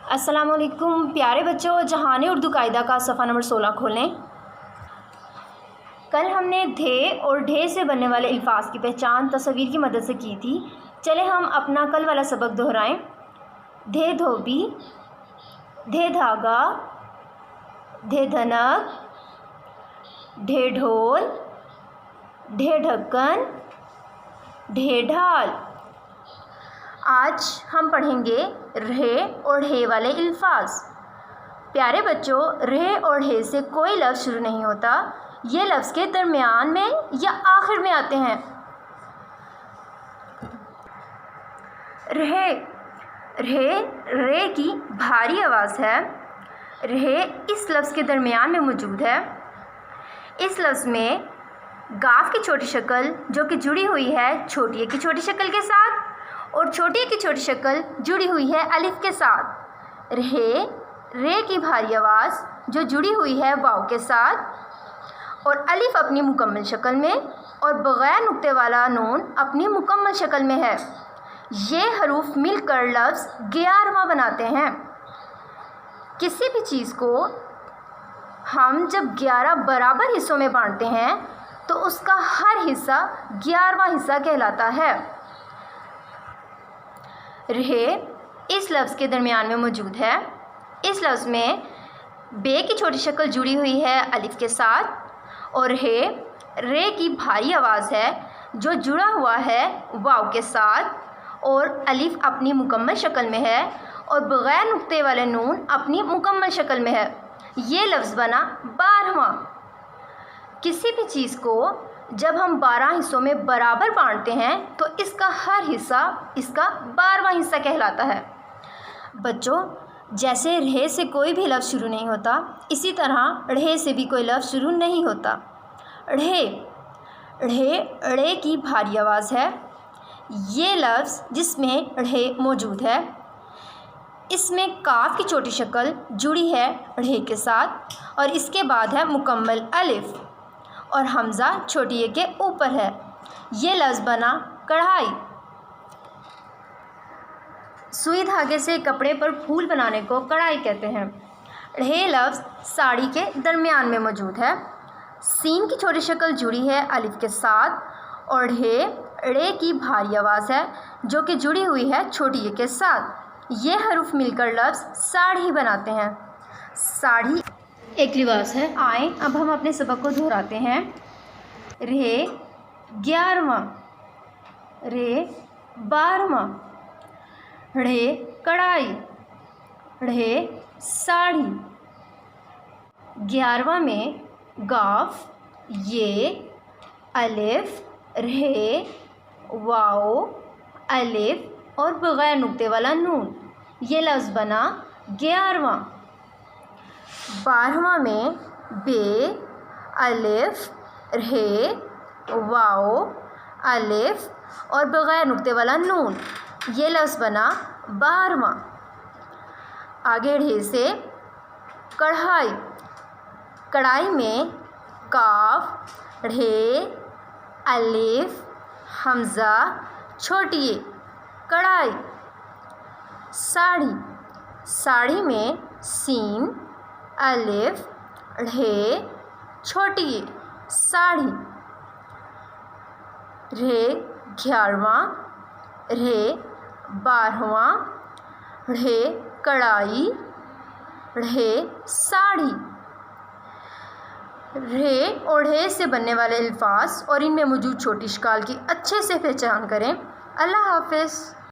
السلام علیکم پیارے بچوں، جہان اردو قاعدہ کا صفحہ نمبر 16 کھولیں۔ کل ہم نے دھے اور ڈھے سے بننے والے الفاظ کی پہچان تصویر کی مدد سے کی تھی۔ چلے ہم اپنا کل والا سبق دہرائیں۔ دھے دھوبی، دھے دھاگا، دھے دھنک، ڈھے ڈھول، ڈھے ڈھکن، ڈھے ڈھال۔ آج ہم پڑھیں گے رہے اور ڈھے والے الفاظ۔ پیارے بچوں، رہے اور ڈھے سے کوئی لفظ شروع نہیں ہوتا، یہ لفظ کے درمیان میں یا آخر میں آتے ہیں۔ رہے، رے کی بھاری آواز ہے۔ رہے اس لفظ کے درمیان میں موجود ہے۔ اس لفظ میں گاف کی چھوٹی شکل جو کہ جڑی ہوئی ہے چھوٹی کی چھوٹی شکل کے ساتھ، اور چھوٹی کی چھوٹی شکل جڑی ہوئی ہے الف کے ساتھ۔ رہے، رے کی بھاری آواز جو جڑی ہوئی ہے واو کے ساتھ، اور الف اپنی مکمل شکل میں، اور بغیر نقطے والا نون اپنی مکمل شکل میں ہے۔ یہ حروف مل کر لفظ 11واں بناتے ہیں۔ کسی بھی چیز کو ہم جب 11 برابر حصوں میں بانٹتے ہیں تو اس کا ہر حصہ 11واں حصہ کہلاتا ہے۔ رہے اس لفظ کے درمیان میں موجود ہے۔ اس لفظ میں بے کی چھوٹی شکل جڑی ہوئی ہے الف کے ساتھ، اور رے کی بھاری آواز ہے جو جڑا ہوا ہے واو کے ساتھ، اور الف اپنی مکمل شکل میں ہے، اور بغیر نقطے والے نون اپنی مکمل شکل میں ہے۔ یہ لفظ بنا 12واں۔ کسی بھی چیز کو جب ہم 12 حصوں میں برابر بانٹتے ہیں تو اس کا ہر حصہ اس کا 12واں حصہ کہلاتا ہے۔ بچوں، جیسے رہے سے کوئی بھی لفظ شروع نہیں ہوتا، اسی طرح ڑھے سے بھی کوئی لفظ شروع نہیں ہوتا۔ ڑھے، ڑے کی بھاری آواز ہے۔ یہ لفظ جس میں ڑھے موجود ہے، اس میں کاف کی چھوٹی شکل جڑی ہے ڑھے کے ساتھ، اور اس کے بعد ہے مکمل الف، اور حمزہ چھوٹی کے اوپر ہے۔ یہ لفظ بنا کڑھائی۔ سوئی دھاگے سے کپڑے پر پھول بنانے کو کڑھائی کہتے ہیں۔ ڑھے لفظ ساڑی کے درمیان میں موجود ہے۔ سین کی چھوٹی شکل جڑی ہے الف کے ساتھ، اور ڑے کی بھاری آواز ہے جو کہ جڑی ہوئی ہے چھوٹی کے ساتھ۔ یہ حروف مل کر لفظ ساڑھی بناتے ہیں۔ ساڑھی ایک لباس ہے۔ آئیں اب ہم اپنے سبق کو دہراتے ہیں۔ رہے 11واں، رے 12واں، ڑھے کڑھائی، ڑھے ساڑھی۔ 11واں میں گاف، یہ، الف، رہے، واو، الف اور بغیر نقطے والا نون۔ یہ لفظ بنا 11واں۔ 12واں میں بے، الف، رہے، واو، الف اور بغیر نقطے والا نون۔ یہ لفظ بنا 12واں۔ آگے ڑھے سے کڑھائی۔ کڑھائی میں کاف، ڑھے، الف، حمزہ چھوٹی ے، کڑھائی۔ ساڑھی۔ ساڑھی میں سین، الف، ڑھے، چھوٹی ے، ساڑھی۔ رہے 11واں، رہے 12واں، ڑھے کڑھائی، ڑھے ساڑھی۔ رہے اور ڑھے سے بننے والے الفاظ اور ان میں موجود چھوٹی اشکال کی اچھے سے پہچان کریں۔ اللہ حافظ۔